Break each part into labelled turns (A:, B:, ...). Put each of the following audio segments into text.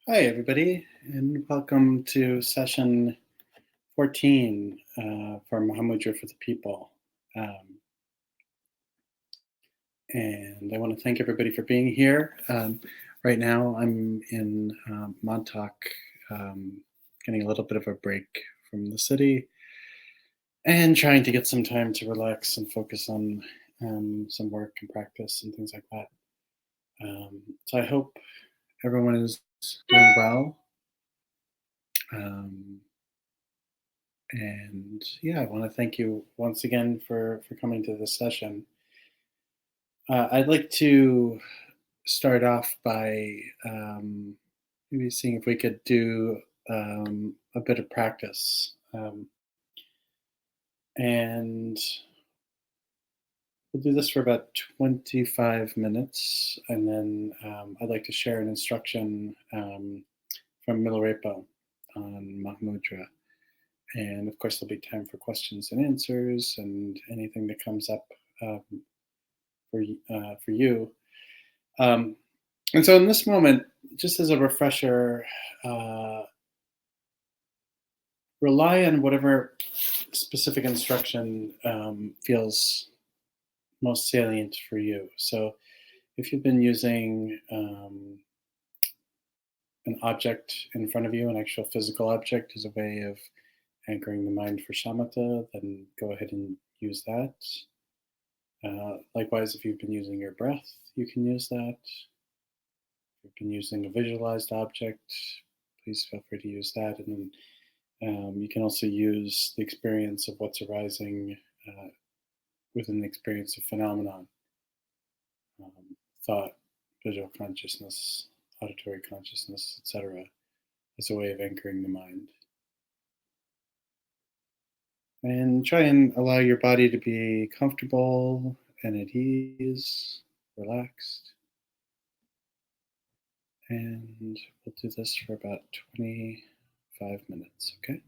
A: Hi, everybody, and welcome to session 14 for Mahamudra for the People. And I want to thank everybody for being here. Right now, I'm in Montauk, getting a little bit of a break from the city and trying to get some time to relax and focus on some work and practice and things like that. So I hope everyone is doing well. Um, And yeah, I want to thank you once again for coming to this session. I'd like to start off by maybe seeing if we could do a bit of practice. And we'll do this for about 25 minutes. And then I'd like to share an instruction from Milarepa on Mahamudra. And of course, there'll be time for questions and answers and anything that comes up um, for you. Um, and so, in this moment, just as a refresher, uh, rely on whatever specific instruction feels most salient for you. So, if you've been using an object in front of you, an actual physical object, as a way of anchoring the mind for shamatha, then go ahead and use that. Likewise, if you've been using your breath, you can use that. If you've been using a visualized object, please feel free to use that. And then you can also use the experience of what's arising within the experience of phenomenon, thought, visual consciousness, auditory consciousness, etc., as a way of anchoring the mind. And try and allow your body to be comfortable and at ease, relaxed. And we'll do this for about 25 minutes, okay?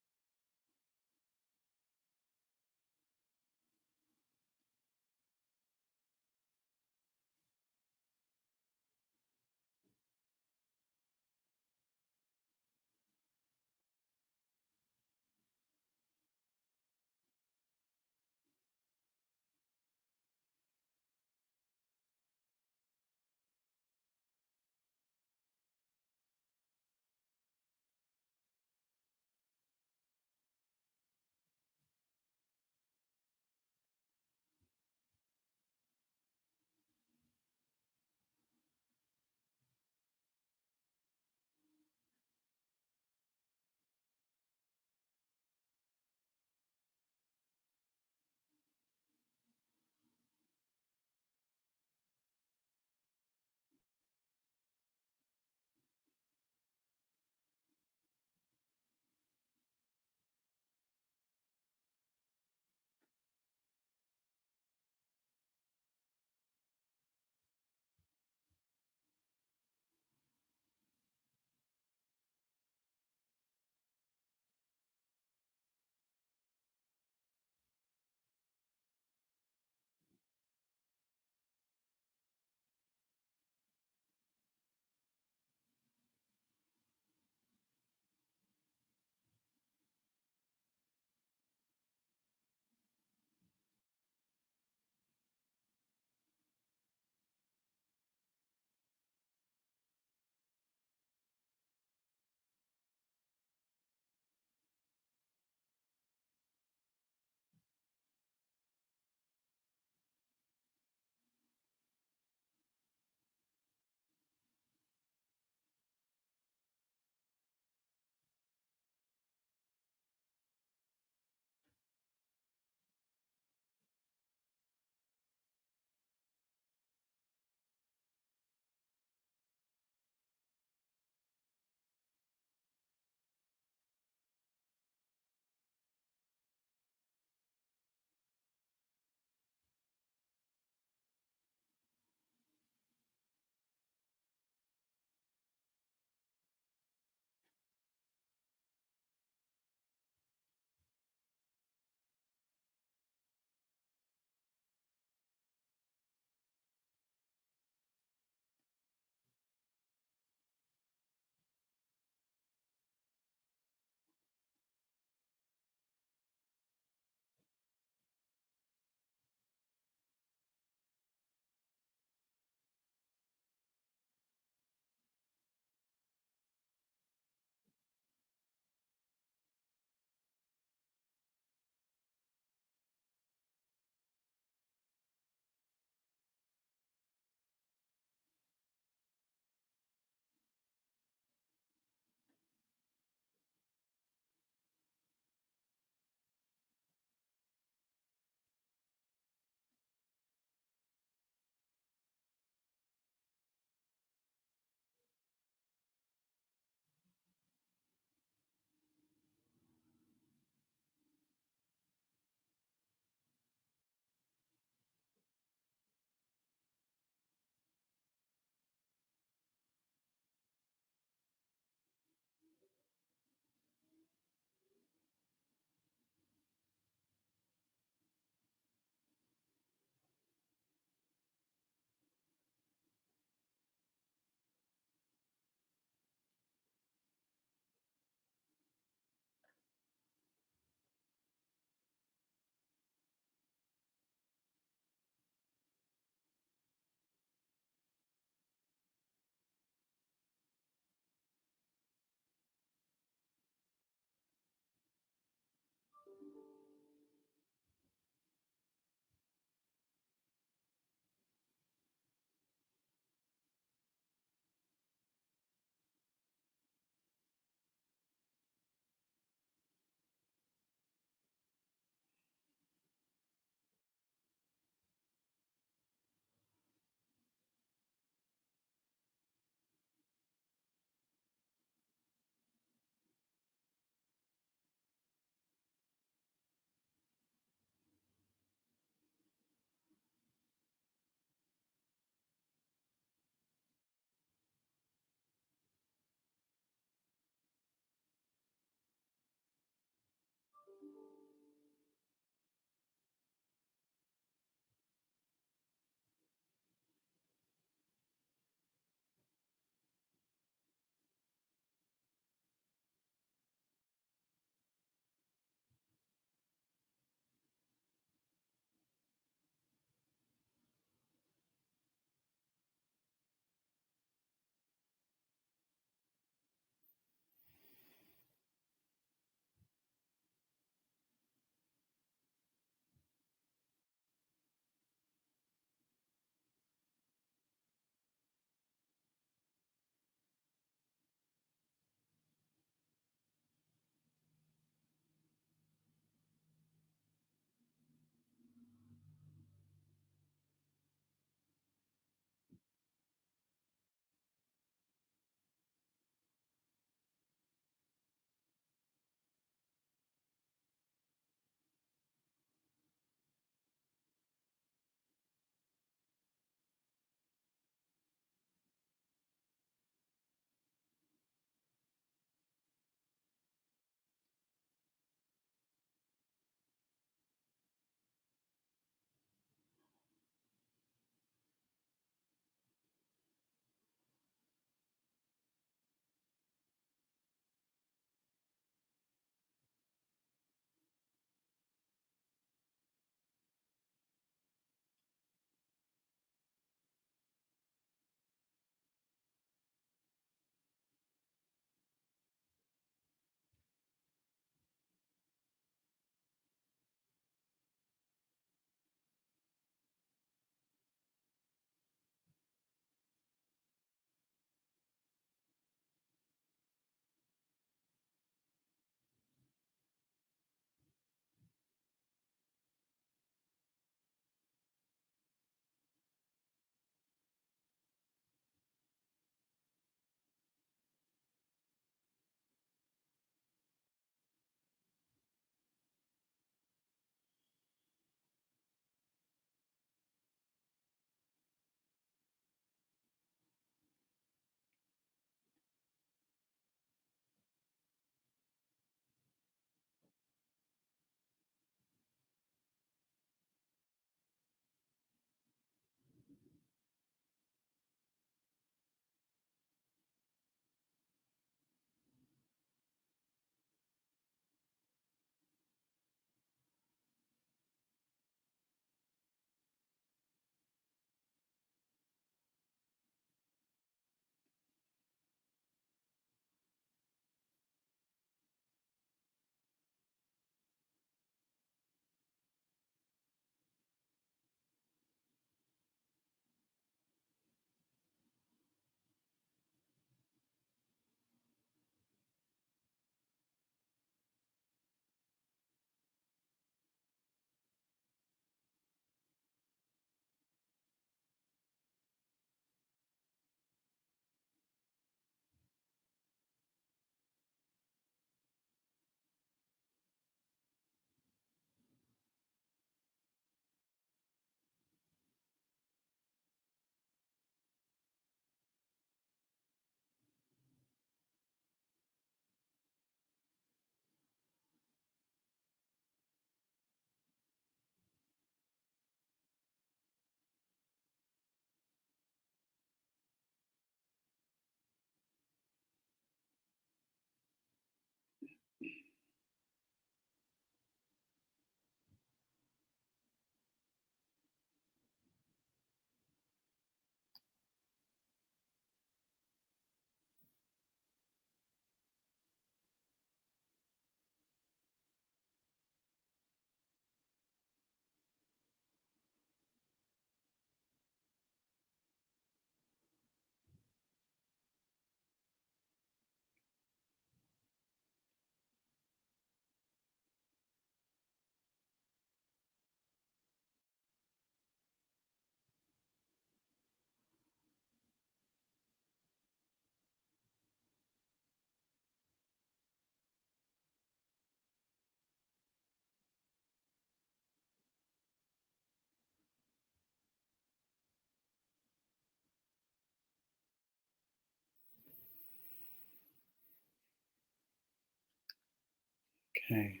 A: Okay.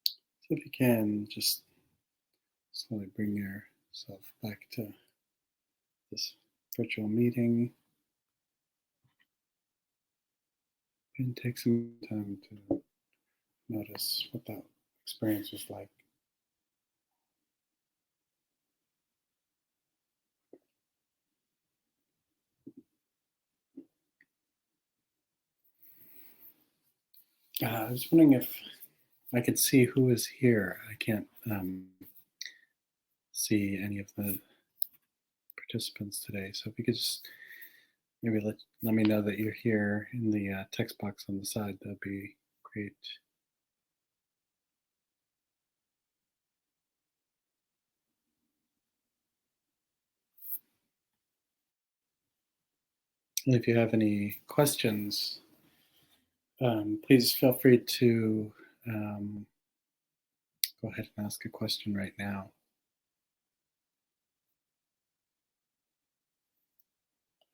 A: So if you can, just slowly bring yourself back to this virtual meeting and take some time to notice what that experience was like. I was wondering if I could see who is here. I can't see any of the participants today. So if you could just maybe let me know that you're here in the text box on the side, that'd be great. And if you have any questions, please feel free to go ahead and ask a question right now.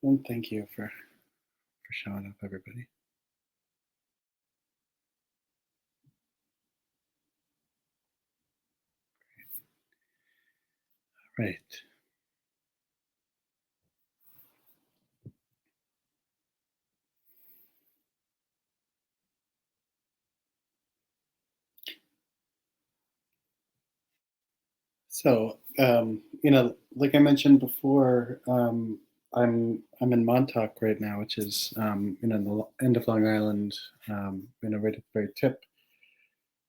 A: And thank you for showing up, everybody. Right. So, like I mentioned before, I'm in Montauk right now, which is in the end of Long Island, right at the very tip,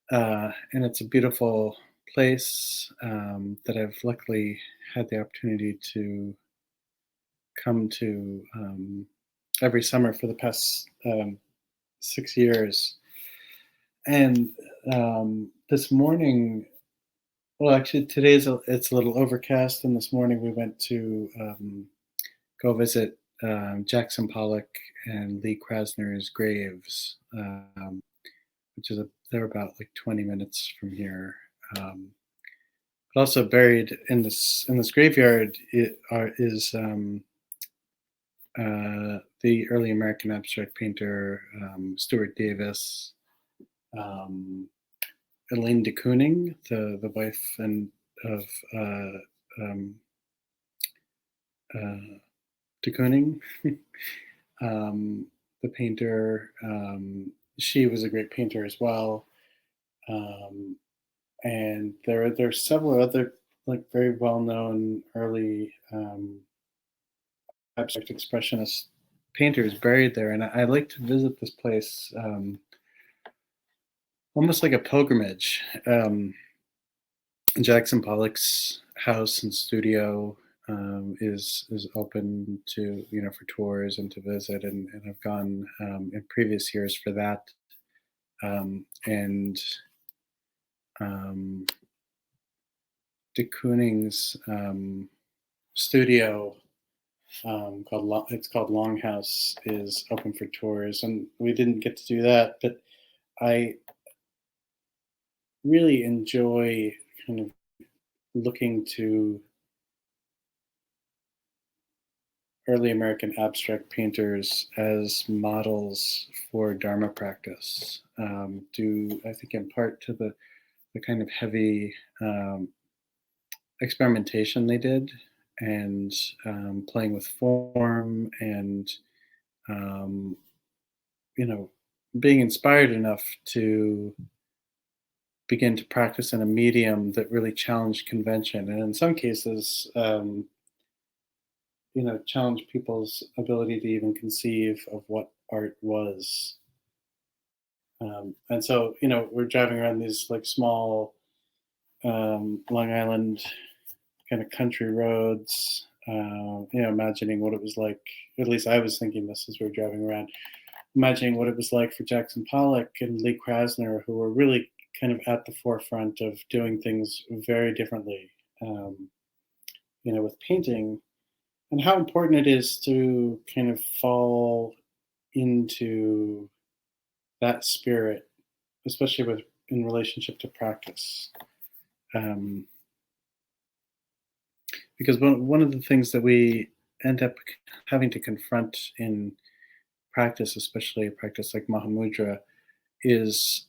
A: and it's a beautiful place that I've luckily had the opportunity to come to every summer for the past 6 years. And this morning, well, actually, it's a little overcast, and this morning we went to go visit Jackson Pollock and Lee Krasner's graves, which is they're about like 20 minutes from here. But also buried in this graveyard is the early American abstract painter Stuart Davis, um, Elaine de Kooning, the wife of um, de Kooning, the painter. She was a great painter as well, um, and there are several other like very well known early abstract expressionist painters buried there, and I like to visit this place almost like a pilgrimage. Jackson Pollock's house and studio is open to for tours and to visit, and I've gone in previous years for that, and um, de Kooning's studio it's called Longhouse is open for tours, and we didn't get to do that, but I really enjoy kind of looking to early American abstract painters as models for Dharma practice, due, I think, in part to the kind of heavy experimentation they did and playing with form and, um, you know, being inspired enough to begin to practice in a medium that really challenged convention. And in some cases, challenge people's ability to even conceive of what art was. And so, we're driving around these like small Long Island kind of country roads, imagining what it was like. At least I was thinking this as we were driving around, imagining what it was like for Jackson Pollock and Lee Krasner, who were really kind of at the forefront of doing things very differently, with painting, and how important it is to kind of fall into that spirit, especially in relationship to practice. Um, because one of the things that we end up having to confront in practice, especially a practice like Mahamudra, is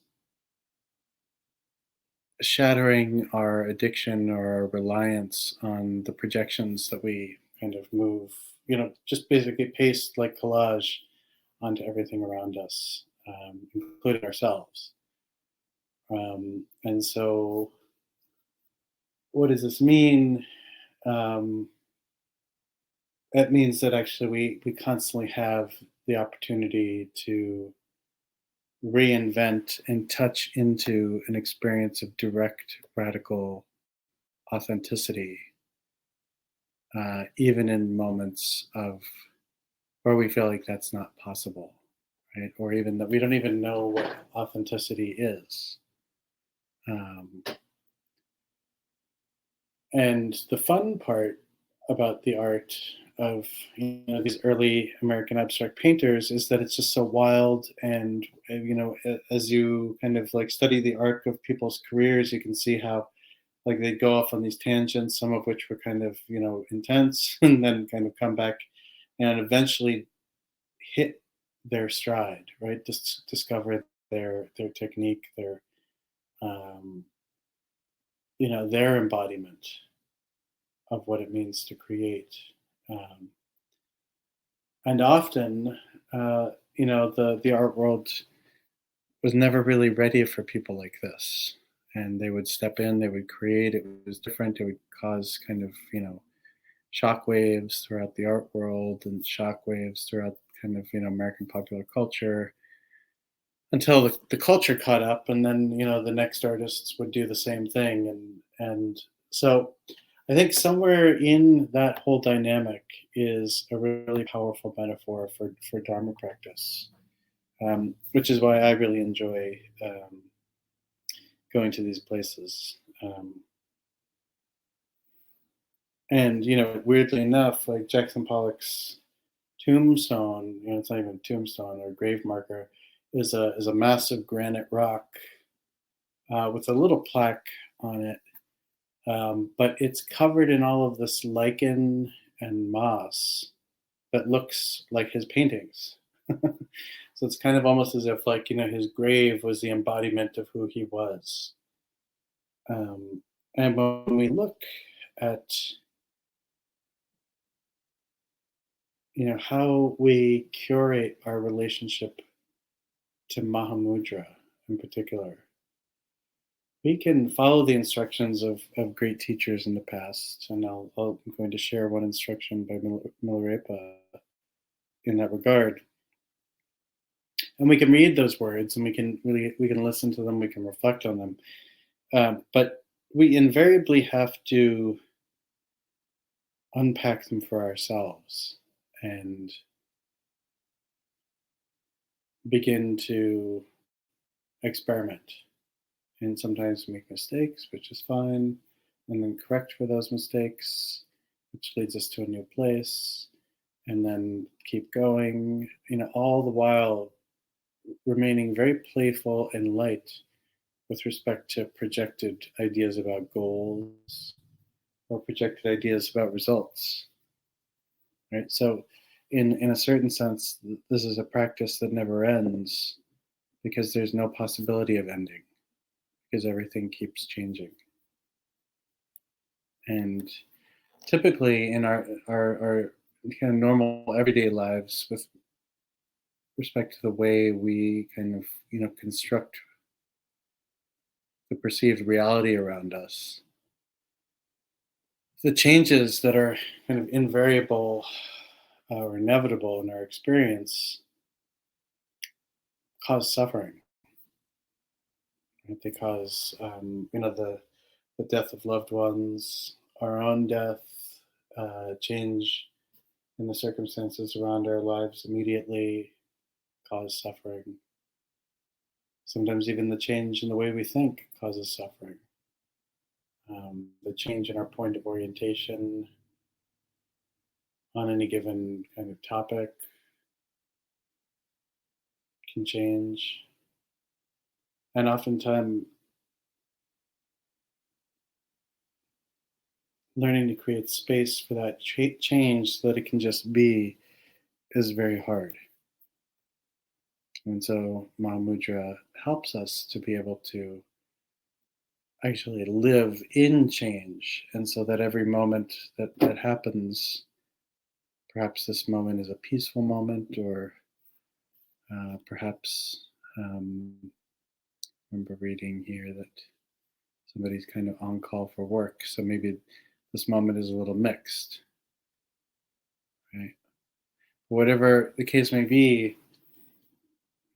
A: shattering our addiction or our reliance on the projections that we kind of move, just basically paste like collage onto everything around us, including ourselves. And so, what does this mean? Um, it means that actually we constantly have the opportunity to reinvent and touch into an experience of direct, radical authenticity, even in moments of where we feel like that's not possible, right? Or even that we don't even know what authenticity is. Um, and the fun part about the art of these early American abstract painters is that it's just so wild, and as you kind of like study the arc of people's careers, you can see how like they'd go off on these tangents, some of which were kind of intense, and then kind of come back and eventually hit their stride, right? Just discover their technique, um, their embodiment of what it means to create. Um, and often, the art world was never really ready for people like this. And they would step in, they would create. It was different. It would cause kind of shockwaves throughout the art world and shockwaves throughout kind of American popular culture until the culture caught up, and then the next artists would do the same thing, and so I think somewhere in that whole dynamic is a really powerful metaphor for Dharma practice, which is why I really enjoy going to these places. And weirdly enough, like Jackson Pollock's tombstone, it's not even a tombstone or a grave marker, is a massive granite rock with a little plaque on it, but it's covered in all of this lichen and moss that looks like his paintings. So it's kind of almost as if like his grave was the embodiment of who he was. Um, and when we look at how we curate our relationship to Mahamudra in particular, we can follow the instructions of great teachers in the past. And I'm going to share one instruction by Milarepa in that regard. And we can read those words, and we can listen to them, we can reflect on them. But we invariably have to unpack them for ourselves and begin to experiment. And sometimes make mistakes, which is fine, and then correct for those mistakes, which leads us to a new place, and then keep going, all the while remaining very playful and light with respect to projected ideas about goals or projected ideas about results. Right? So in a certain sense, this is a practice that never ends because there's no possibility of ending, because everything keeps changing. And typically in our kind of normal everyday lives, with respect to the way we kind of construct the perceived reality around us, the changes that are kind of invariable or inevitable in our experience cause suffering. Right? They cause the death of loved ones, our own death, change in the circumstances around our lives immediately cause suffering. Sometimes even the change in the way we think causes suffering. The change in our point of orientation on any given kind of topic can change. And oftentimes, learning to create space for that change so that it can just be is very hard. And so Mahamudra helps us to be able to actually live in change. And so that every moment that happens, perhaps this moment is a peaceful moment, or perhaps I remember reading here that somebody's kind of on call for work. So maybe this moment is a little mixed, right? Whatever the case may be,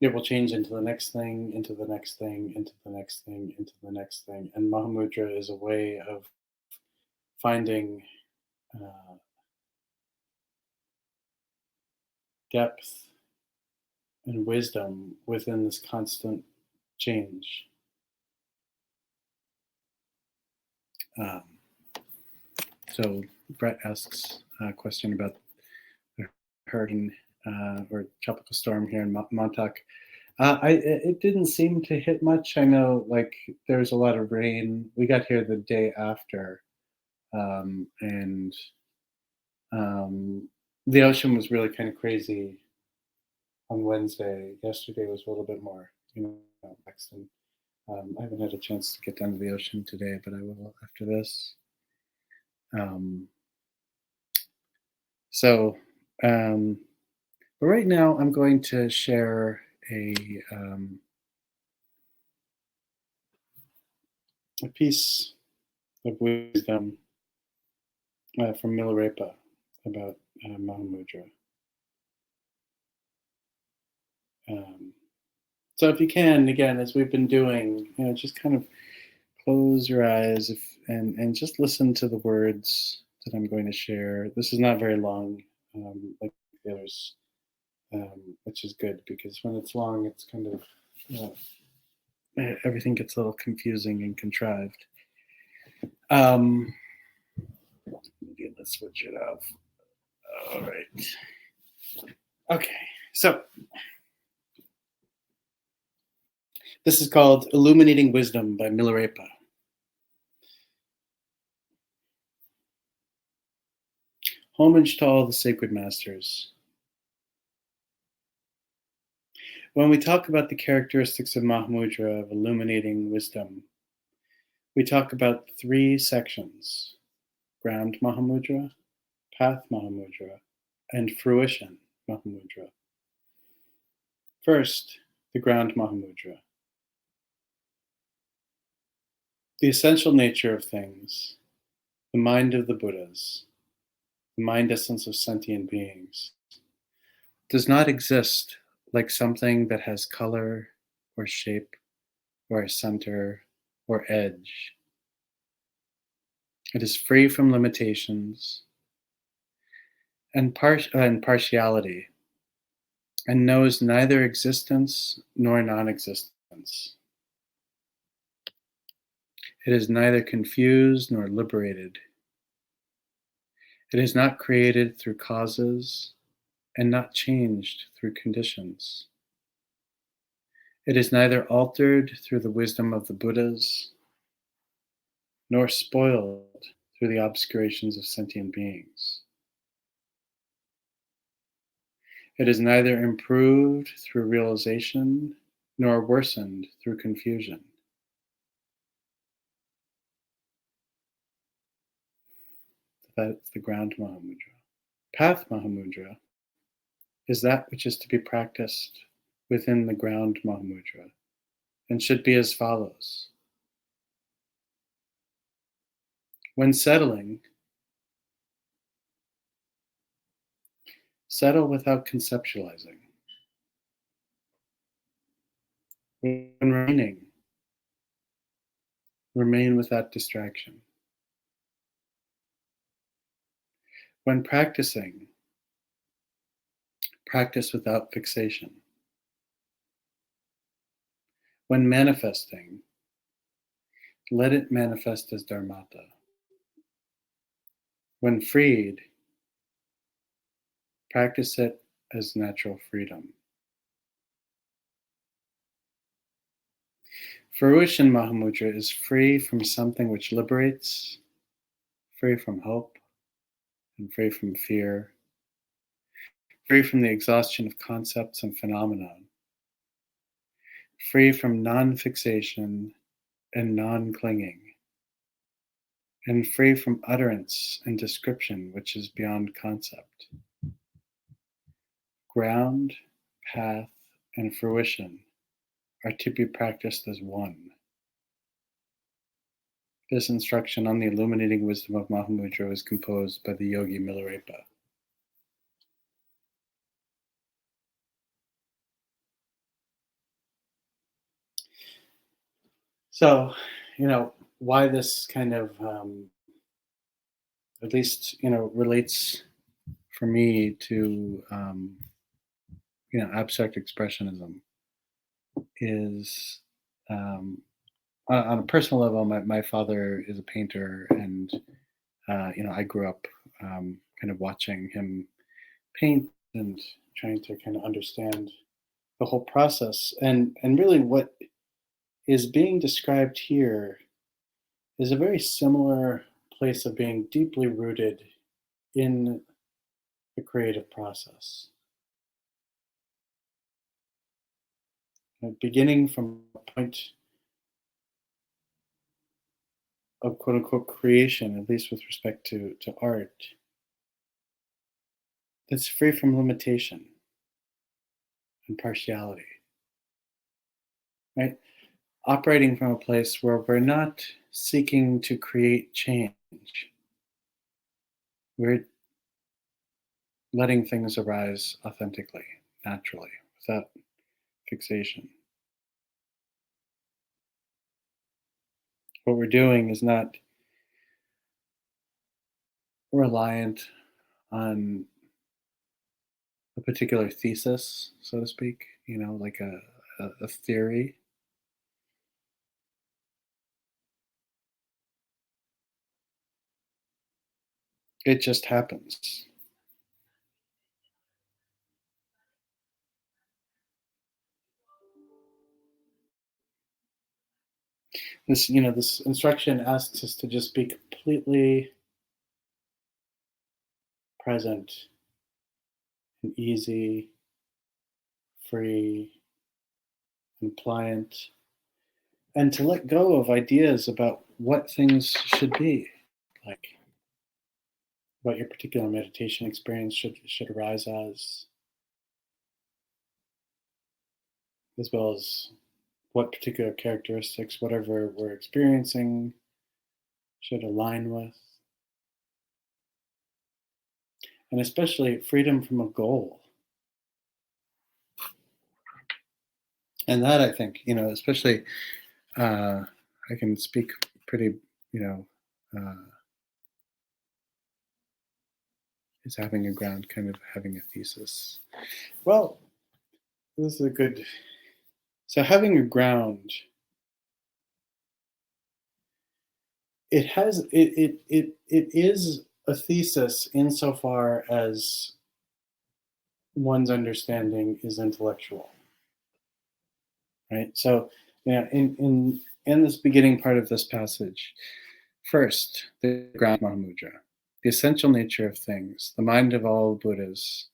A: it will change into the next thing, into the next thing, into the next thing, into the next thing. And Mahamudra is a way of finding uh, depth and wisdom within this constant change. Um, so Brett asks a question about the hurricane or tropical storm here in Montauk. It didn't seem to hit much. I know, like, there was a lot of rain. We got here the day after, and um, the ocean was really kind of crazy on Wednesday. Yesterday was a little bit more, relaxed. And I haven't had a chance to get down to the ocean today, but I will after this. Um, so, but right now I'm going to share a piece of wisdom from Milarepa about Mahamudra. Um, so if you can, again, as we've been doing, just kind of close your eyes and just listen to the words that I'm going to share. This is not very long, like the others, which is good because when it's long, it's kind of everything gets a little confusing and contrived. Maybe let's switch it up. All right. Okay. So this is called Illuminating Wisdom by Milarepa. Homage to all the sacred masters. When we talk about the characteristics of Mahamudra, of illuminating wisdom, we talk about three sections: ground Mahamudra, path Mahamudra, and fruition Mahamudra. First, the ground Mahamudra. The essential nature of things, the mind of the Buddhas, the mind essence of sentient beings, does not exist like something that has color or shape or a center or edge. It is free from limitations and partiality, and knows neither existence nor non-existence. It is neither confused nor liberated. It is not created through causes and not changed through conditions. It is neither altered through the wisdom of the Buddhas nor spoiled through the obscurations of sentient beings. It is neither improved through realization nor worsened through confusion. That's the ground Mahamudra. Path Mahamudra is that which is to be practiced within the ground Mahamudra and should be as follows. When settling, settle without conceptualizing. When remaining, remain without distraction. When practicing, practice without fixation. When manifesting, let it manifest as dharmata. When freed, practice it as natural freedom. Fruition Mahamudra is free from something which liberates, free from hope, and free from fear, free from the exhaustion of concepts and phenomenon, free from non-fixation and non-clinging, and free from utterance and description which is beyond concept. Ground, path, and fruition are to be practiced as one. This instruction on the illuminating wisdom of Mahamudra was composed by the yogi Milarepa. So, why this kind of, at least, relates for me to, abstract expressionism is, on a personal level, my father is a painter, and I grew up kind of watching him paint and trying to kind of understand the whole process. And really, what is being described here is a very similar place of being deeply rooted in the creative process. Beginning from a point of quote unquote creation, at least with respect to art, that's free from limitation and partiality, right? Operating from a place where we're not seeking to create change. We're letting things arise authentically, naturally, without fixation. What we're doing is not reliant on a particular thesis, so to speak, like a theory. It just happens. This instruction asks us to just be completely present and easy, free, and pliant, and to let go of ideas about what things should be, like what your particular meditation experience should arise as well as what particular characteristics whatever we're experiencing should align with, and especially freedom from a goal. And that, I think, especially, I can speak pretty, is having a ground, kind of having a thesis. Well, this is a good. So having a ground, it is a thesis insofar as one's understanding is intellectual, right? So, in this beginning part of this passage, first, the ground Mahamudra, the essential nature of things, the mind of all Buddhas,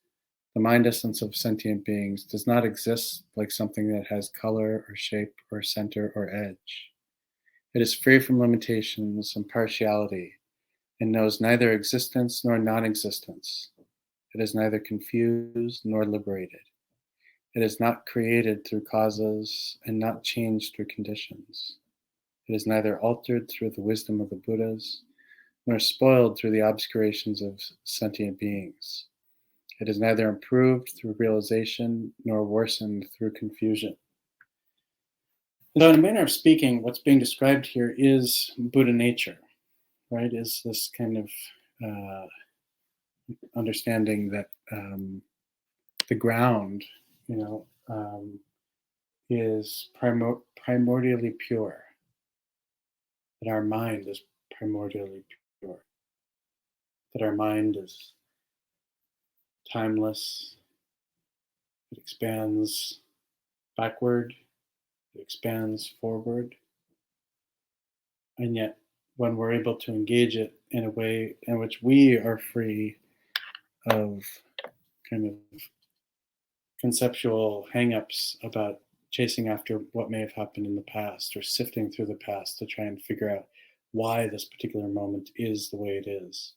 A: the mind essence of sentient beings does not exist like something that has color or shape or center or edge. It is free from limitations and partiality and knows neither existence nor non-existence. It is neither confused nor liberated. It is not created through causes and not changed through conditions. It is neither altered through the wisdom of the Buddhas nor spoiled through the obscurations of sentient beings. It is neither improved through realization nor worsened through confusion. So, in a manner of speaking, what's being described here is Buddha nature, right? Is this kind of understanding that the ground, is primordially pure, that our mind is primordially pure, that our mind is timeless, it expands backward, it expands forward, and yet when we're able to engage it in a way in which we are free of kind of conceptual hangups about chasing after what may have happened in the past or sifting through the past to try and figure out why this particular moment is the way it is.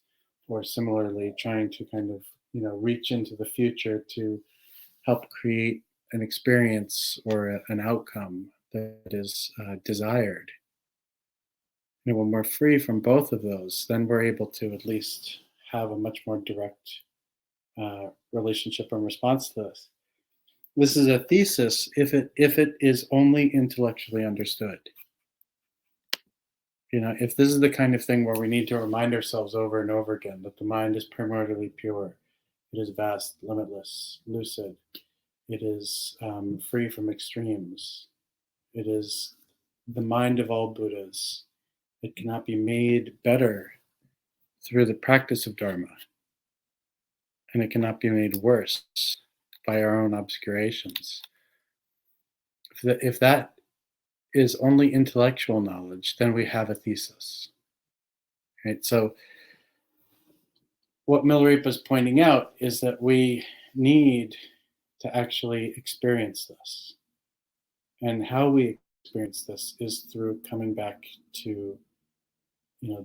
A: Or similarly, trying to kind of, reach into the future to help create an experience or an outcome that is desired. When we're free from both of those, then we're able to at least have a much more direct relationship and response to this. This is a thesis if it is only intellectually understood. If this is the kind of thing where we need to remind ourselves over and over again that the mind is primordially pure, it is vast, limitless, lucid, it is free from extremes, it is the mind of all Buddhas, it cannot be made better through the practice of Dharma, and it cannot be made worse by our own obscurations. If that is only intellectual knowledge, then we have a thesis. Right? So what Milarepa is pointing out is that we need to actually experience this. And how we experience this is through coming back to,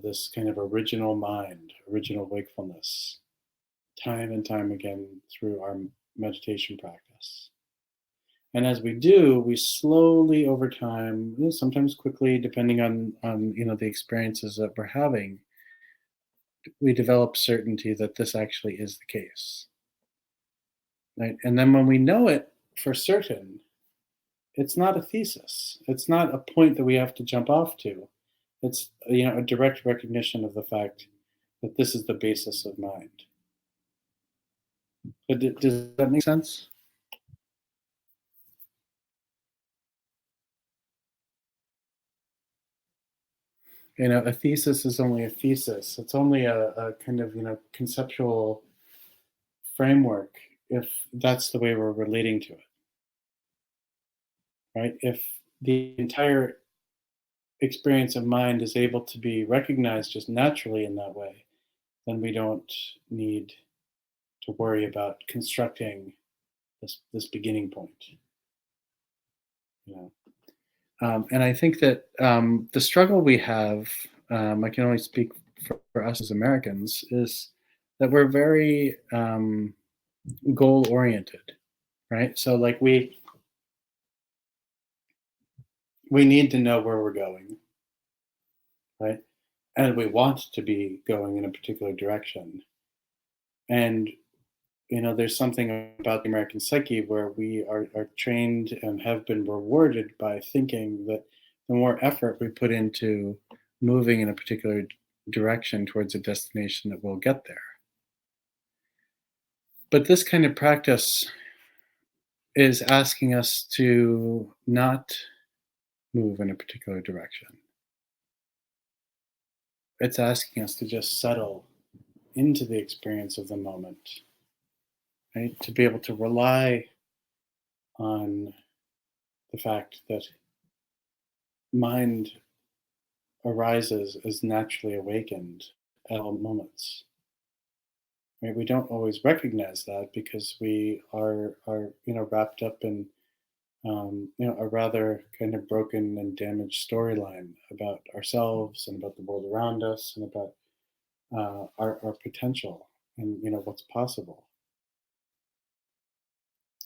A: this kind of original mind, original wakefulness, time and time again through our meditation practice. And as we do, we slowly over time, sometimes quickly, depending on the experiences that we're having, we develop certainty that this actually is the case. Right? And then when we know it for certain, it's not a thesis. It's not a point that we have to jump off to. It's a direct recognition of the fact that this is the basis of mind. But does that make sense? A thesis is only a thesis. It's only a kind of conceptual framework if that's the way we're relating to it. Right? If the entire experience of mind is able to be recognized just naturally in that way, then we don't need to worry about constructing this beginning point. And I think that the struggle we have, I can only speak for us as Americans, is that we're very goal oriented, right? So like we need to know where we're going, right? And we want to be going in a particular direction. And there's something about the American psyche where we are trained and have been rewarded by thinking that the more effort we put into moving in a particular direction towards a destination, that we'll get there. But this kind of practice is asking us to not move in a particular direction. It's asking us to just settle into the experience of the moment, right? To be able to rely on the fact that mind arises as naturally awakened at all moments. Right? We don't always recognize that because we are wrapped up in a rather kind of broken and damaged storyline about ourselves and about the world around us and about our potential and what's possible.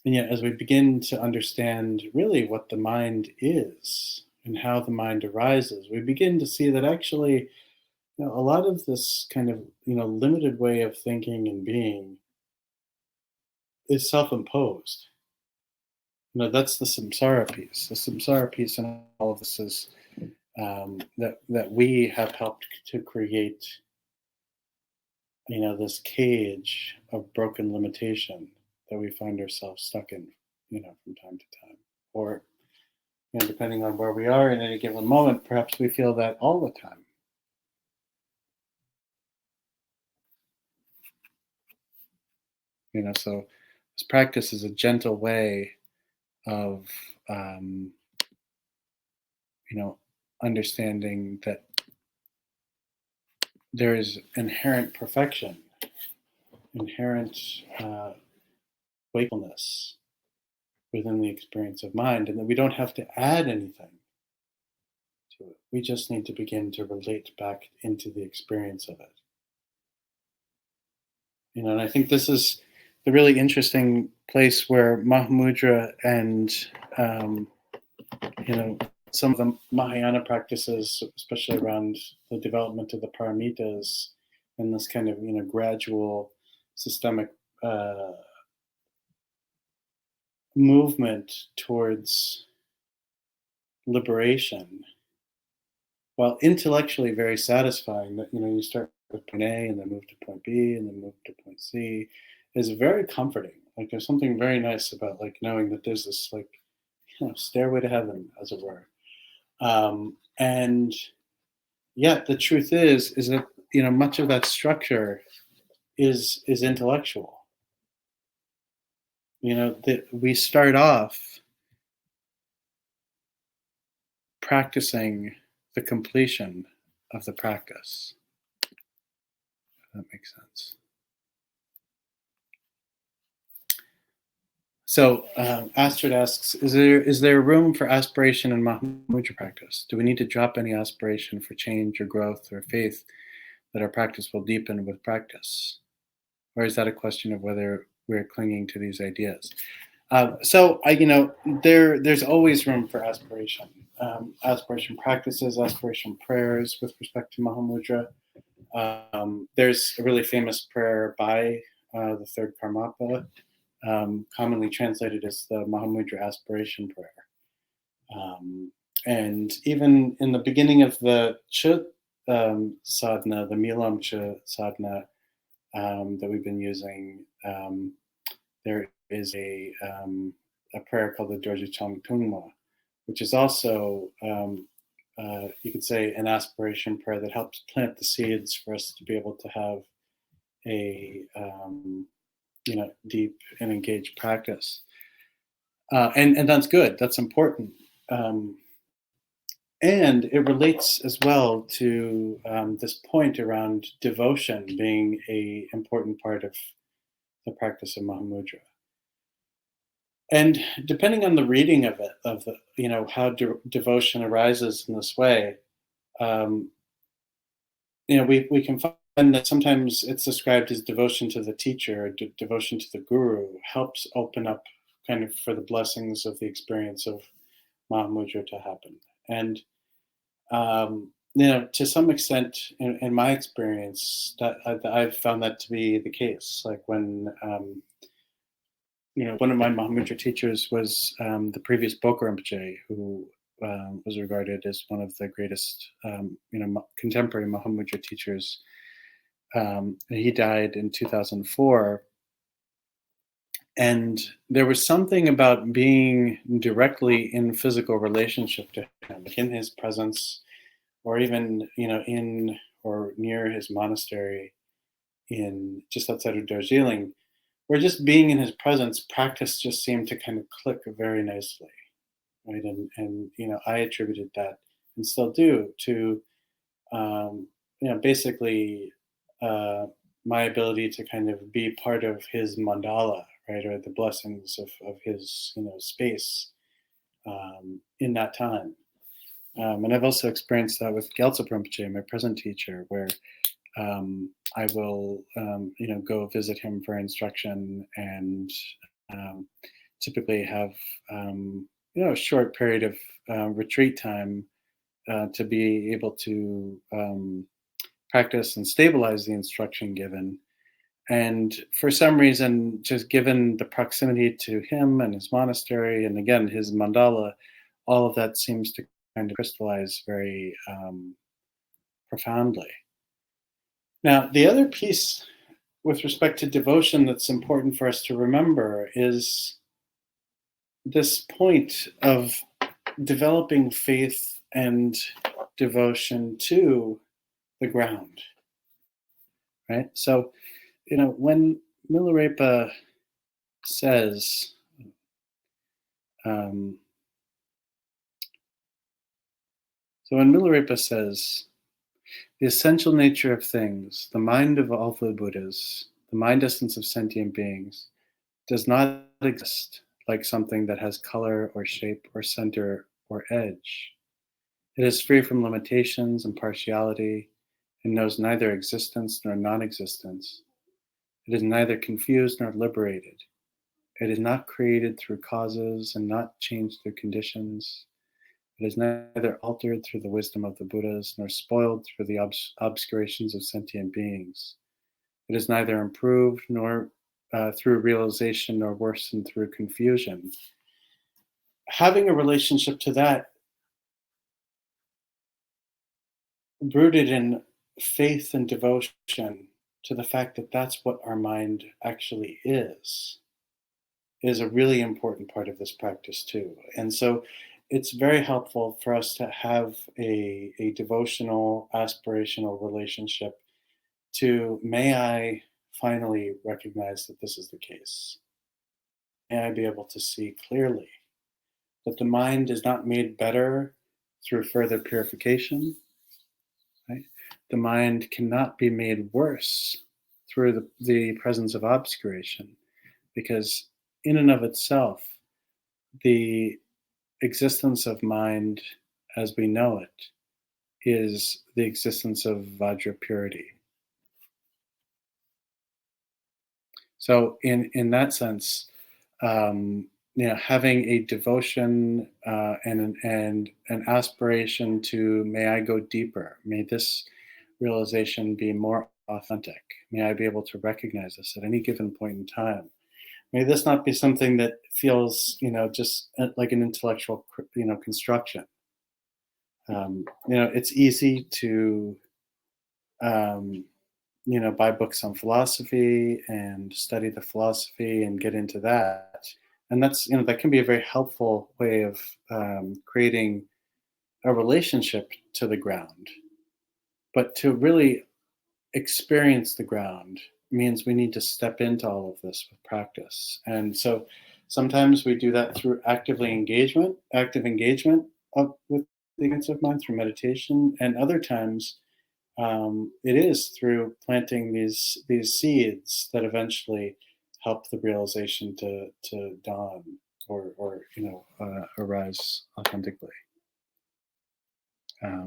A: And yet, as we begin to understand really what the mind is and how the mind arises, we begin to see that actually, a lot of this kind of limited way of thinking and being is self-imposed. That's the samsara piece. The samsara piece in all of this is that we have helped to create, this cage of broken limitation that we find ourselves stuck in, from time to time, or depending on where we are in any given moment, perhaps we feel that all the time. So this practice is a gentle way of, understanding that there is inherent perfection, inherent wakefulness within the experience of mind, and that we don't have to add anything to it. We just need to begin to relate back into the experience of it. And I think this is the really interesting place where Mahamudra and um, you know some of the Mahayana practices, especially around the development of the paramitas and this kind of gradual systemic uh, movement towards liberation, while intellectually very satisfying, that you start with point A and then move to point B and then move to point C, is very comforting. Like there's something very nice about like knowing that there's this like stairway to heaven, as it were. And yet the truth is that much of that structure is intellectual. That we start off practicing the completion of the practice. If that makes sense. So Astrid asks, is there room for aspiration in Mahamudra practice? Do we need to drop any aspiration for change or growth or faith that our practice will deepen with practice? Or is that a question of whether we're clinging to these ideas? There's always room for aspiration. Aspiration practices, aspiration prayers with respect to Mahamudra. There's a really famous prayer by the third Karmapa, commonly translated as the Mahamudra aspiration prayer. And even in the beginning of the Chut sadhana, the Milam Chut sadhana that we've been using, there is a prayer called the Dorje Chang Tungma, which is also, you could say, an aspiration prayer that helps plant the seeds for us to be able to have a deep and engaged practice. And that's good. That's important. And it relates as well to this point around devotion being an important part of the practice of Mahamudra. And depending on the reading of it, of the how devotion arises in this way, we can find that sometimes it's described as devotion to the teacher, or devotion to the guru helps open up kind of for the blessings of the experience of Mahamudra to happen. And to some extent, in my experience, that I've found that to be the case. Like when one of my Mahamudra teachers was the previous Boka Rinpoche, who was regarded as one of the greatest, contemporary Mahamudra teachers. He died in 2004. And there was something about being directly in physical relationship to him, in his presence, or even, in or near his monastery in just outside of Darjeeling, where just being in his presence, practice just seemed to kind of click very nicely, right? And I attributed that, and still do, to basically my ability to kind of be part of his mandala, right, or the blessings of his space in that time. And I've also experienced that with Gyaltsab Rinpoche, my present teacher, where I will, go visit him for instruction, and typically have, a short period of retreat time to be able to practice and stabilize the instruction given. And for some reason, just given the proximity to him and his monastery, and again, his mandala, all of that seems to kind of crystallize very profoundly. Now, the other piece with respect to devotion that's important for us to remember is this point of developing faith and devotion to the ground, right? So, when Milarepa says, the essential nature of things, the mind of all the Buddhas, the mind essence of sentient beings, does not exist like something that has color or shape or center or edge. It is free from limitations and partiality and knows neither existence nor non existence. It is neither confused nor liberated. It is not created through causes and not changed through conditions. It is neither altered through the wisdom of the Buddhas nor spoiled through the obscurations of sentient beings. It is neither improved nor through realization nor worsened through confusion. Having a relationship to that rooted in faith and devotion to the fact that that's what our mind actually is a really important part of this practice too. And so it's very helpful for us to have a devotional, aspirational relationship to, may I finally recognize that this is the case? May I be able to see clearly that the mind is not made better through further purification, right? The mind cannot be made worse through the presence of obscuration, because in and of itself, the existence of mind as we know it is the existence of Vajra purity. So, in that sense, having a devotion and an aspiration to, may I go deeper, may this realization be more authentic, may I be able to recognize this at any given point in time. May this not be something that feels, just like an intellectual, construction. It's easy to, um, buy books on philosophy and study the philosophy and get into that. And that's, that can be a very helpful way of creating a relationship to the ground. But to really experience the ground means we need to step into all of this with practice. And so sometimes we do that through active engagement with the ignorance of mind through meditation, and other times it is through planting these seeds that eventually help the realization to dawn or arise authentically.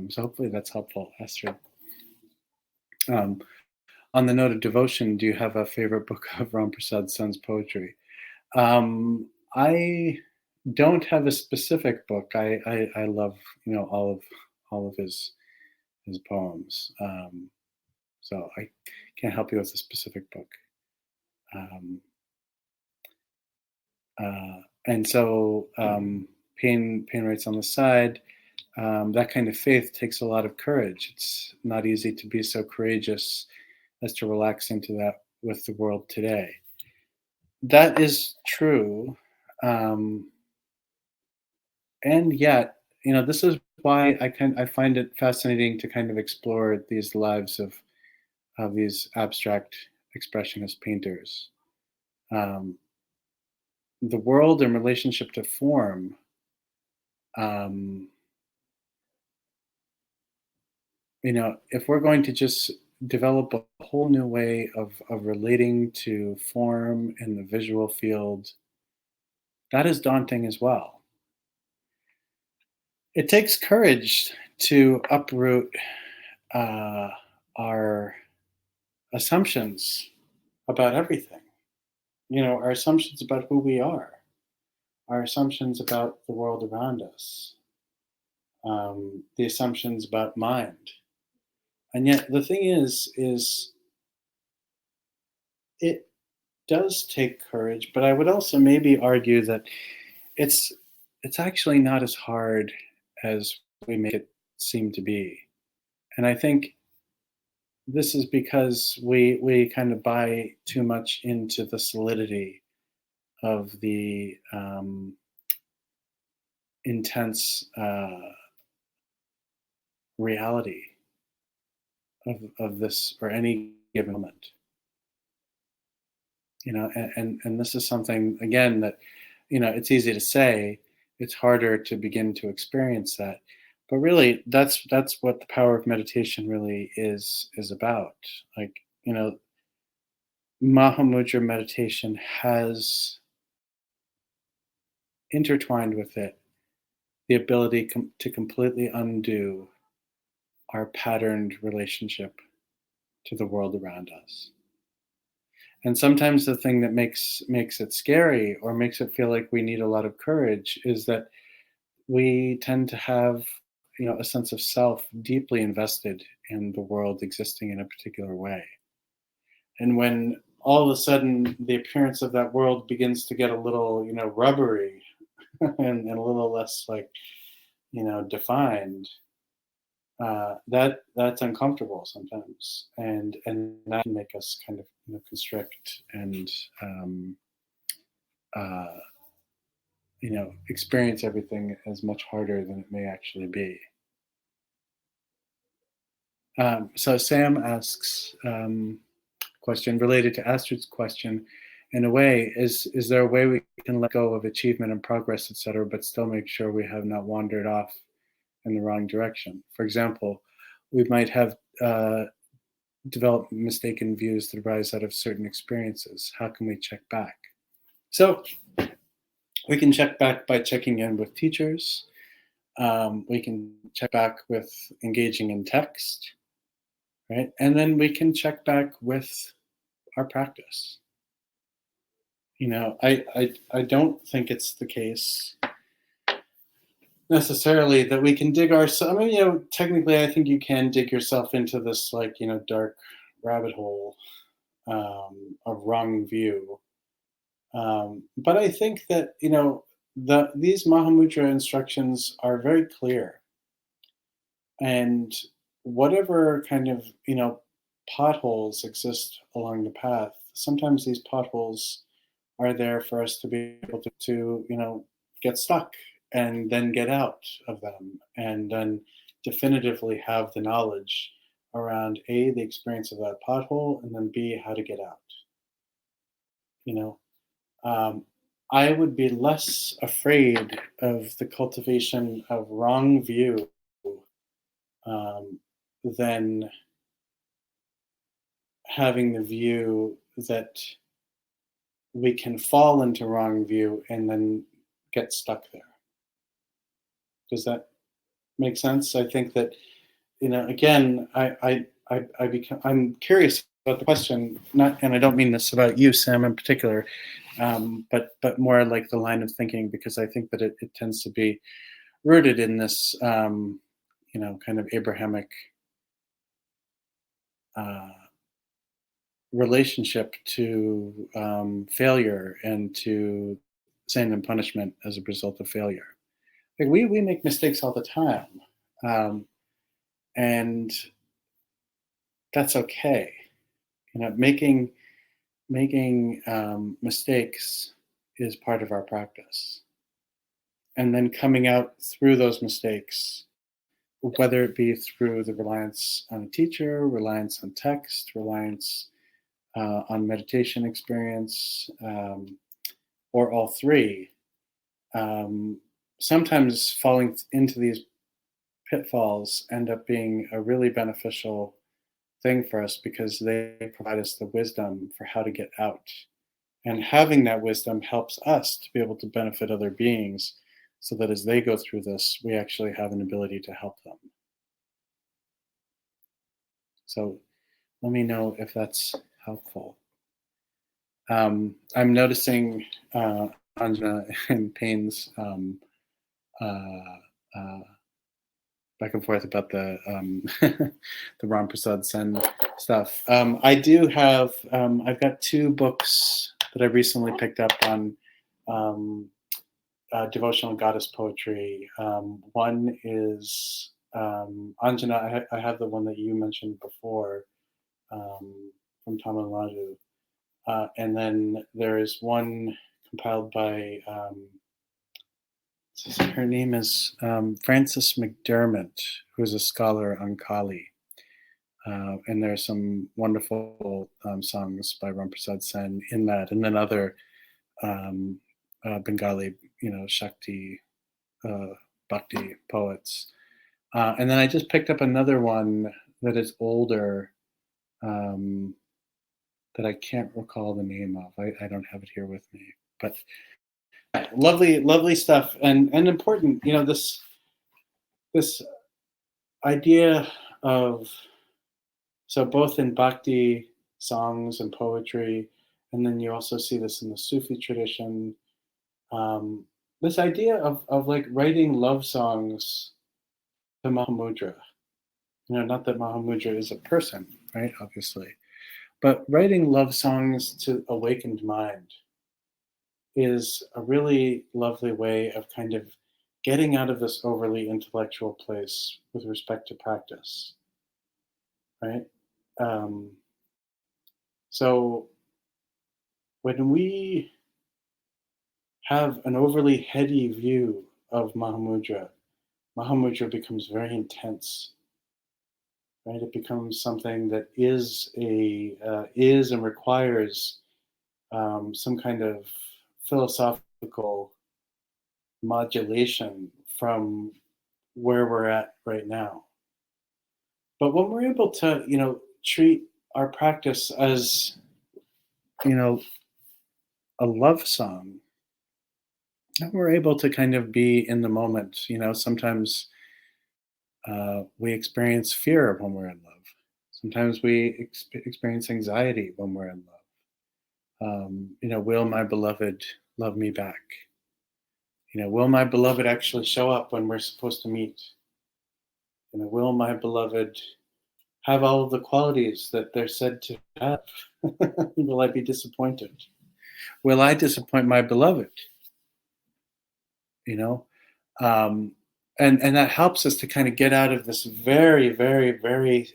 A: So hopefully that's helpful, Esther. Um, on the note of devotion, do you have a favorite book of Ram Prasad Sen's poetry? I don't have a specific book. I love all of his poems. So I can't help you with a specific book. And so Pain writes on the side, that kind of faith takes a lot of courage. It's not easy to be so courageous as to relax into that with the world today. That is true. And yet, this is why I find it fascinating to kind of explore these lives of these abstract expressionist painters. The world in relationship to form, if we're going to just develop a whole new way of relating to form in the visual field, that is daunting as well. It takes courage to uproot our assumptions about everything. Our assumptions about who we are, our assumptions about the world around us, the assumptions about mind. And yet the thing is it does take courage, but I would also maybe argue that it's actually not as hard as we make it seem to be. And I think this is because we kind of buy too much into the solidity of the intense reality of this or any given moment. And this is something, again, that it's easy to say, it's harder to begin to experience that, but really that's what the power of meditation really is about. Like, Mahamudra meditation has intertwined with it the ability to completely undo our patterned relationship to the world around us. And sometimes the thing that makes it scary or makes it feel like we need a lot of courage is that we tend to have, a sense of self deeply invested in the world existing in a particular way. And when all of a sudden the appearance of that world begins to get a little, rubbery and a little less like, defined, that's uncomfortable sometimes, and that can make us kind of constrict and uh, experience everything as much harder than it may actually be. So Sam asks, question related to Astrid's question. In a way, is there a way we can let go of achievement and progress, etc., but still make sure we have not wandered off in the wrong direction? For example, we might have developed mistaken views that arise out of certain experiences. How can we check back? So we can check back by checking in with teachers. We can check back with engaging in text, right? And then we can check back with our practice. I don't think it's the case necessarily that we can dig ourselves. I mean, technically, I think you can dig yourself into this dark rabbit hole of wrong view. But I think that these Mahamudra instructions are very clear, and whatever kind of potholes exist along the path, sometimes these potholes are there for us to be able to get stuck and then get out of them, and then definitively have the knowledge around A, the experience of that pothole, and then B, how to get out. You know, um, I would be less afraid of the cultivation of wrong view um, than having the view that we can fall into wrong view and then get stuck there. Does that make sense? I think that again, I'm curious about the question, not, and I don't mean this about you, Sam, in particular, but more like the line of thinking, because I think that it tends to be rooted in this, kind of Abrahamic uh, relationship to failure and to sin and punishment as a result of failure. Like we make mistakes all the time, and that's okay. Making mistakes is part of our practice, and then coming out through those mistakes, whether it be through the reliance on a teacher, reliance on text, reliance on meditation experience, or all three. Sometimes falling into these pitfalls end up being a really beneficial thing for us because they provide us the wisdom for how to get out. And having that wisdom helps us to be able to benefit other beings so that as they go through this, we actually have an ability to help them. So let me know if that's helpful. I'm noticing Anjana and Payne's back and forth about the the Ram Prasad Sen stuff. I do have I've got two books that I recently picked up on devotional goddess poetry. One is Anjana. I have the one that you mentioned before from Tamil Nadu, and then there is one compiled by. Her name is Frances McDermott, who is a scholar on Kali. And there are some wonderful songs by Ram Prasad Sen in that, and then other Bengali, Shakti, Bhakti poets. And then I just picked up another one that is older that I can't recall the name of. I don't have it here with me. But lovely, lovely stuff, and important. This idea of, so both in bhakti songs and poetry, and then you also see this in the Sufi tradition. Um, this idea of like writing love songs to Mahamudra. Not that Mahamudra is a person, right? Obviously, but writing love songs to awakened mind is a really lovely way of kind of getting out of this overly intellectual place with respect to practice, right? Um, so when we have an overly heady view of Mahamudra, Mahamudra becomes very intense, right? It becomes something that is and requires some kind of philosophical modulation from where we're at right now. But when we're able to, treat our practice as, you know, a love song, then we're able to kind of be in the moment. Sometimes we experience fear when we're in love. Sometimes we experience anxiety when we're in love. Will my beloved love me back? Will my beloved actually show up when we're supposed to meet? Will my beloved have all of the qualities that they're said to have? Will I be disappointed? Will I disappoint my beloved? You know, um, and that helps us to kind of get out of this very, very, very,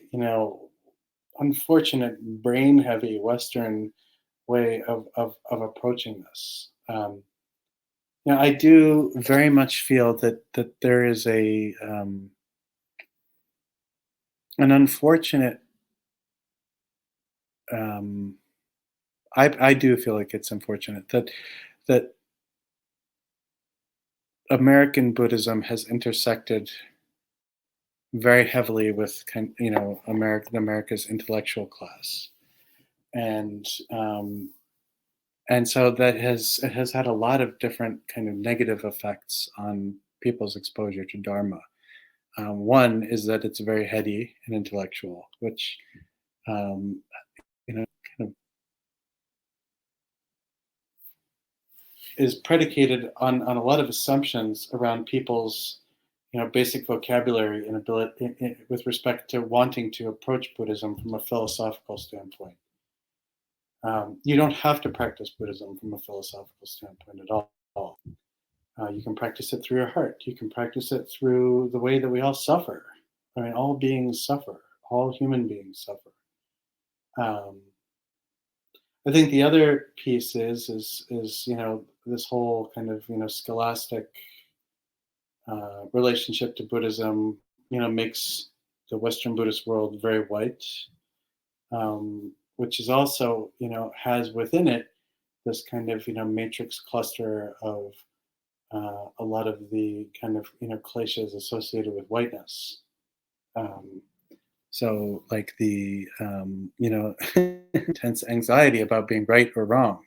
A: unfortunate, brain heavy Western way of approaching this. I do very much feel that there is an unfortunate. Um, I do feel like it's unfortunate that American Buddhism has intersected very heavily with America's intellectual class, and so it has had a lot of different kind of negative effects on people's exposure to Dharma. One is that it's very heady and intellectual, which um, kind of is predicated on a lot of assumptions around people's basic vocabulary and ability with respect to wanting to approach Buddhism from a philosophical standpoint. You don't have to practice Buddhism from a philosophical standpoint at all. You can practice it through your heart. You can practice it through the way that we all suffer. I mean, all beings suffer. All human beings suffer. I think the other piece is this whole kind of scholastic relationship to Buddhism. Makes the Western Buddhist world very white, which is also has within it this kind of matrix cluster of a lot of the kind of cliches associated with whiteness. Um, so like the intense anxiety about being right or wrong,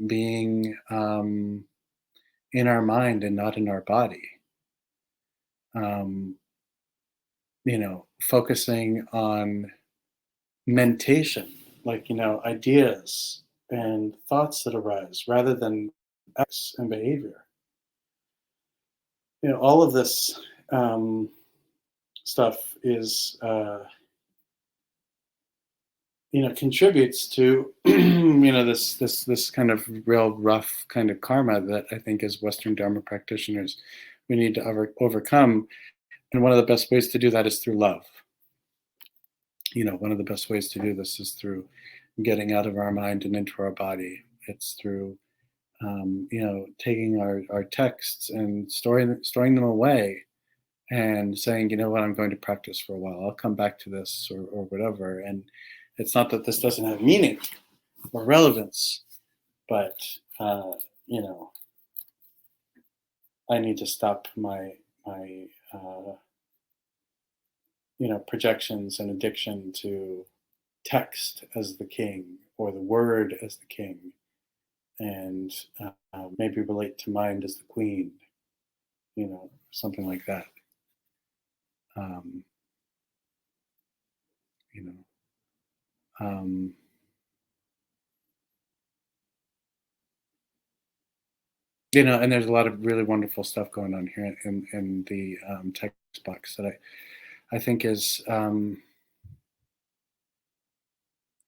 A: being in our mind and not in our body. Um, focusing on mentation, like ideas and thoughts that arise rather than acts and behavior. All of this stuff is contributes to this kind of real rough kind of karma that I think as Western Dharma practitioners we need to overcome. And one of the best ways to do that is through love. One of the best ways to do this is through getting out of our mind and into our body. It's through taking our texts and storing them away and saying, what, I'm going to practice for a while. I'll come back to this or whatever. And it's not that this doesn't have meaning or relevance, but I need to stop my projections and addiction to text as the king or the word as the king, and maybe relate to mind as the queen, something like that. Um, you know, um, and there's a lot of really wonderful stuff going on here in the text box that I think is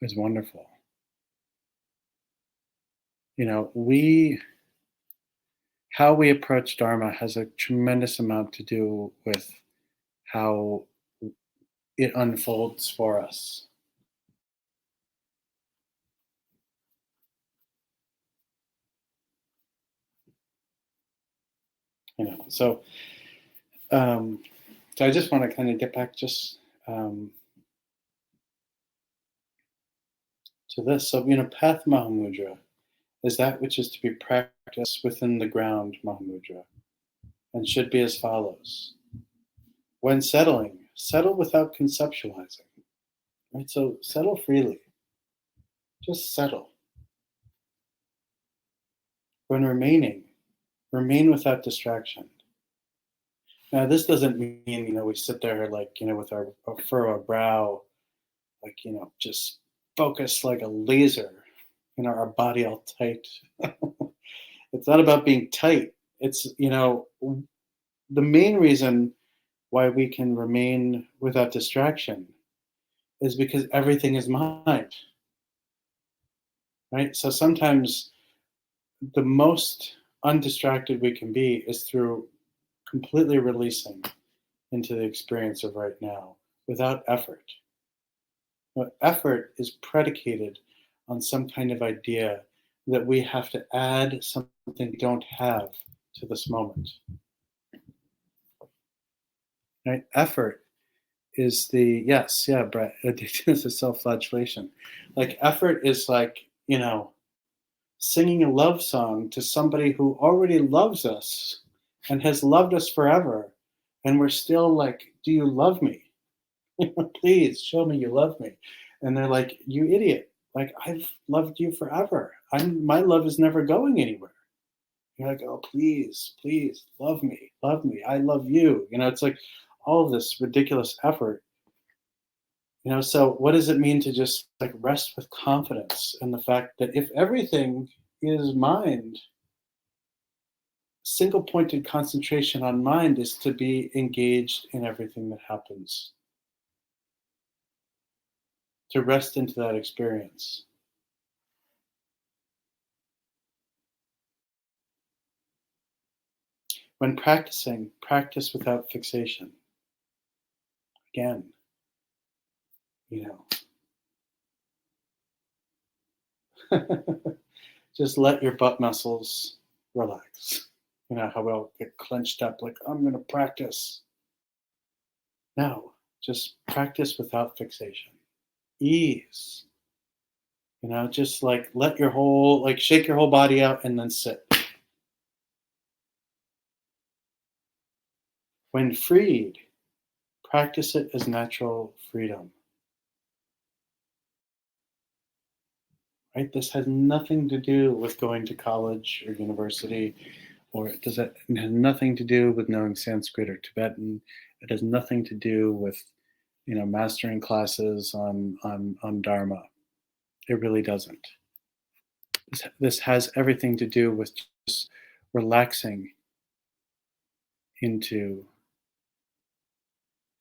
A: wonderful. We how we approach Dharma has a tremendous amount to do with how it unfolds for us. You know, so um, so I just want to kind of get back just to this. So Path Mahamudra is that which is to be practiced within the ground Mahamudra, and should be as follows: when settling, settle without conceptualizing. Right, so settle freely. Just settle. When remaining, remain without distraction. Now, this doesn't mean, we sit there like, with our furrowed brow, like, just focus like a laser, our body all tight. It's not about being tight. It's, the main reason why we can remain without distraction is because everything is mind, right? So sometimes the most undistracted we can be is through completely releasing into the experience of right now without effort. But effort is predicated on some kind of idea that we have to add something we don't have to this moment. Right? Effort is Brett, addictiveness is self-flagellation. Like effort is like, singing a love song to somebody who already loves us and has loved us forever. And we're still like, do you love me? Please show me you love me. And they're like, you idiot. Like, I've loved you forever. My love is never going anywhere. You're like, oh, please, please love me. Love me. I love you. It's like all of this ridiculous effort. So what does it mean to just like rest with confidence in the fact that if everything is mind, single pointed concentration on mind is to be engaged in everything that happens, to rest into that experience. When practicing, practice without fixation. Again, just let your butt muscles relax. How we'll get clenched up like, I'm going to practice. No, just practice without fixation. Ease. Just like let your whole, like shake your whole body out and then sit. When freed, practice it as natural freedom. Right? This has nothing to do with going to college or university, or it has nothing to do with knowing Sanskrit or Tibetan. It has nothing to do with, mastering classes on Dharma. It really doesn't. This has everything to do with just relaxing into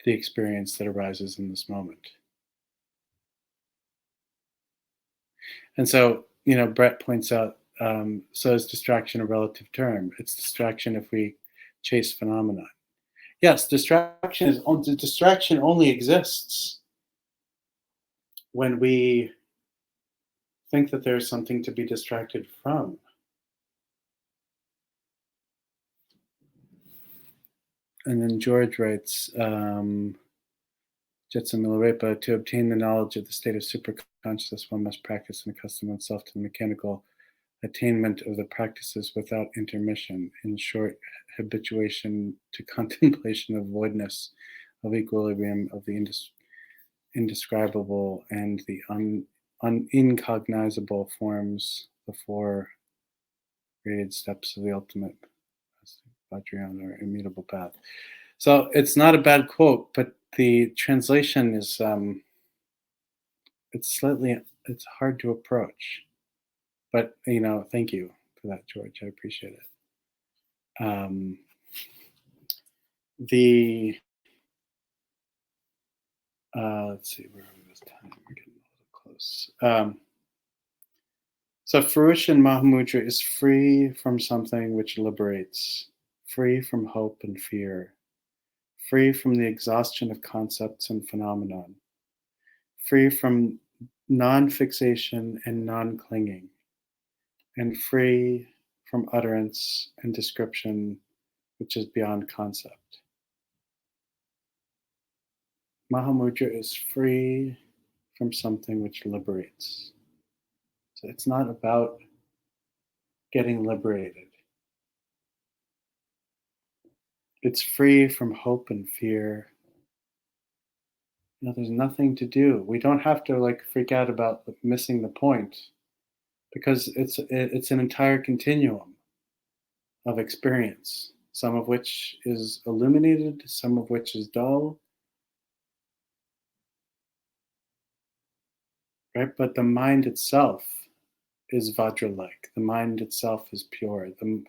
A: the experience that arises in this moment. And so, Brett points out, so is distraction a relative term? It's distraction if we chase phenomena. Yes, distraction only exists when we think that there's something to be distracted from. And then George writes, Jetson Milarepa, to obtain the knowledge of the state of superconsciousness, one must practice and accustom oneself to the mechanical attainment of the practices without intermission. In short, habituation to contemplation of voidness, of equilibrium, of the indescribable and the incognizable forms the four created steps of the ultimate Vajrayana or immutable path. So it's not a bad quote, but the translation is it's hard to approach. But thank you for that, George. I appreciate it. The let's see, where are we this time? We're getting a little close. So fruition Mahamudra is free from something which liberates, free from hope and fear, free from the exhaustion of concepts and phenomenon, free from non-fixation and non-clinging, and free from utterance and description which is beyond concept. Mahamudra is free from something which liberates. So it's not about getting liberated. It's free from hope and fear. There's nothing to do. We don't have to freak out about missing the point, because it's an entire continuum of experience, some of which is illuminated, some of which is dull, right? But the mind itself is Vajra-like. The mind itself is pure. The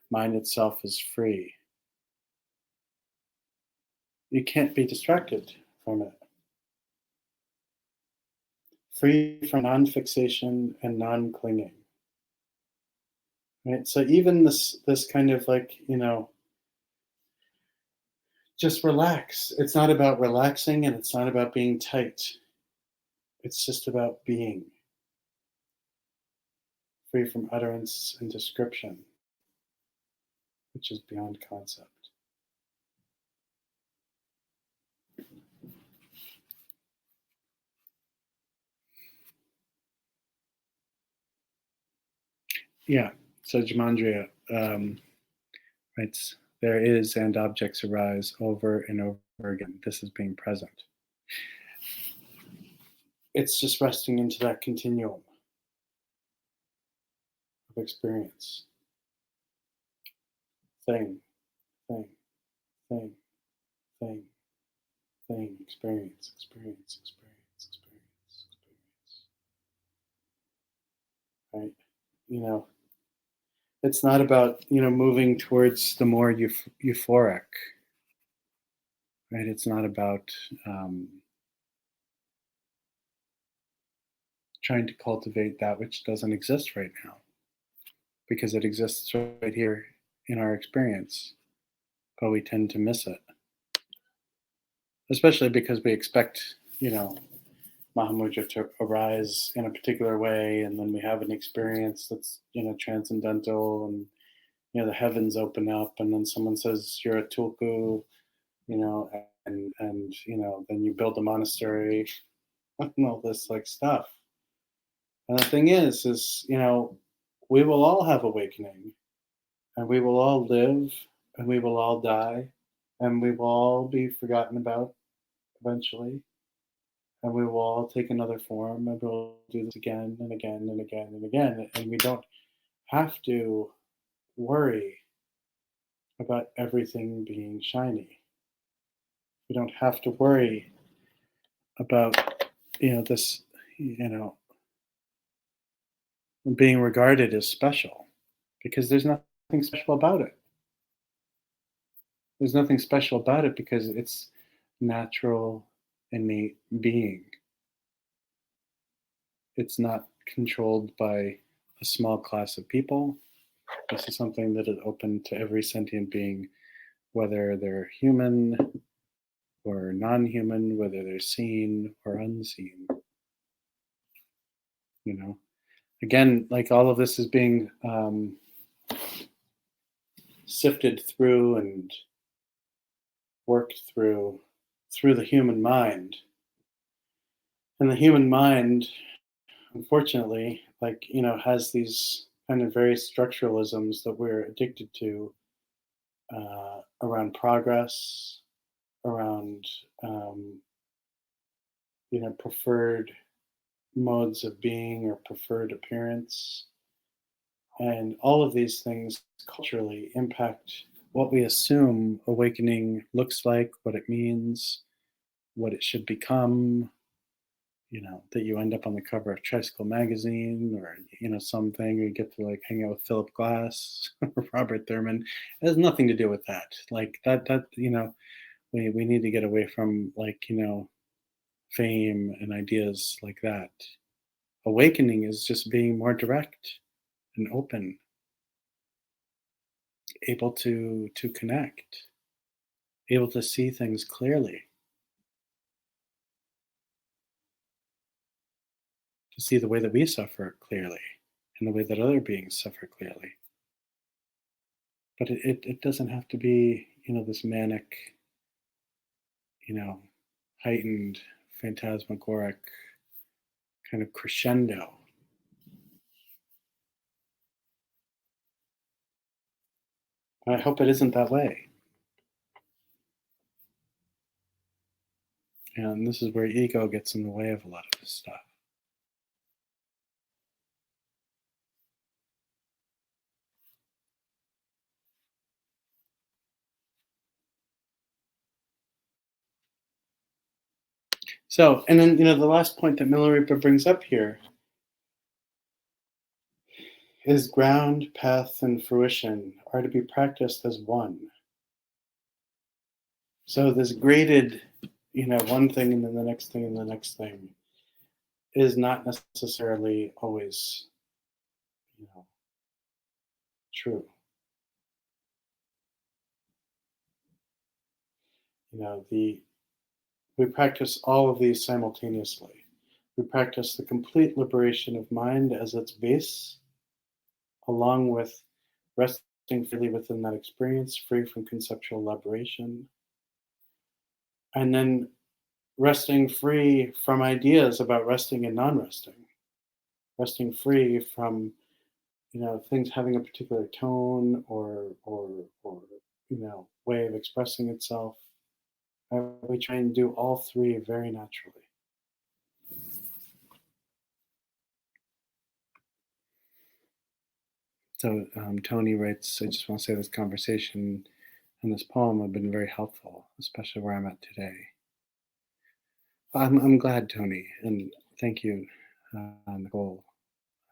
A: mind itself is free. You can't be distracted from it. Free from non-fixation and non-clinging. Right? So even this kind of just relax. It's not about relaxing, and it's not about being tight. It's just about being. Free from utterance and description, which is beyond concept. Yeah, so Jamandria writes, there is and objects arise over and over again. This is being present. It's just resting into that continuum of experience. Thing, thing, thing, thing, thing, experience, experience, experience, experience, experience. Right? It's not about moving towards the more euphoric, right? It's not about trying to cultivate that which doesn't exist right now, because it exists right here in our experience, but we tend to miss it, especially because we expect Mahamudra to arise in a particular way, and then we have an experience that's transcendental, and the heavens open up, and then someone says you're a tulku, and then you build a monastery and all this stuff. And the thing is we will all have awakening, and we will all live, and we will all die, and we will all be forgotten about eventually, and we will all take another form, and we'll do this again and again and again and again, and we don't have to worry about everything being shiny. We don't have to worry about this being regarded as special, because there's nothing special about it. There's nothing special about it because it's natural, innate being. It's not controlled by a small class of people. This is something that is open to every sentient being, whether they're human or non-human, whether they're seen or unseen. Again, all of this is being sifted through and worked through the human mind. And the human mind, unfortunately, has these kind of various structuralisms that we're addicted to around progress, around preferred modes of being or preferred appearance, And all of these things culturally impact what we assume awakening looks like, what it means, what it should become. That you end up on the cover of Tricycle magazine, or something, you get to like hang out with Philip Glass or Robert Thurman. It has nothing to do with that. Like that, we need to get away from like, fame and ideas like that. Awakening is just being more direct and open, able to connect, able to see things clearly, to see the way that we suffer clearly and the way that other beings suffer clearly. But it doesn't have to be, this manic, you know, heightened, phantasmagoric kind of crescendo. I hope it isn't that way. And this is where ego gets in the way of a lot of this stuff. So, and then, the last point that Milarepa brings up here is ground, path, and fruition are to be practiced as one. So this graded, one thing and then the next thing and the next thing is not necessarily always, you know, true. We practice all of these simultaneously. We practice the complete liberation of mind as its base, along with resting freely within that experience, free from conceptual elaboration, and then resting free from ideas about resting and non-resting, resting free from things having a particular tone or way of expressing itself. We try and do all three very naturally. So Tony writes, I just want to say this conversation and this poem have been very helpful, especially where I'm at today. I'm glad, Tony, and thank you, Nicole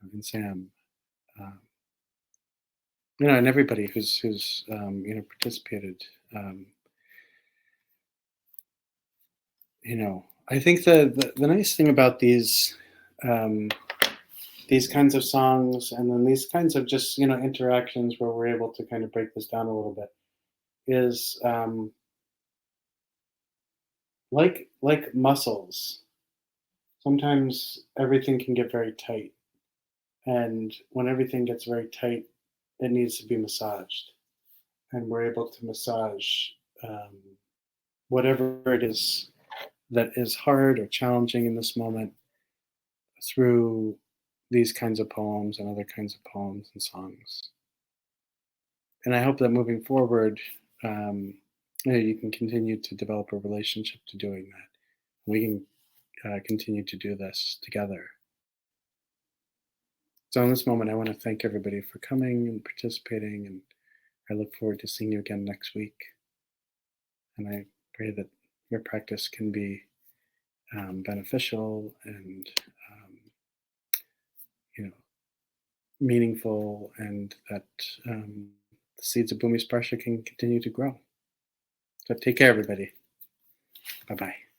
A: and Sam, um, and everybody who's participated. I think the nice thing about um, these kinds of songs, and then these kinds of just interactions where we're able to kind of break this down a little bit, is like muscles. Sometimes everything can get very tight, and when everything gets very tight, it needs to be massaged, and we're able to massage um, whatever it is that is hard or challenging in this moment through these kinds of poems and other kinds of poems and songs. And I hope that moving forward, you can continue to develop a relationship to doing that. We can continue to do this together. So in this moment, I want to thank everybody for coming and participating, and I look forward to seeing you again next week. And I pray that your practice can be beneficial and meaningful, and that the seeds of Bhumi Sparsha can continue to grow. So take care, everybody. Bye-bye.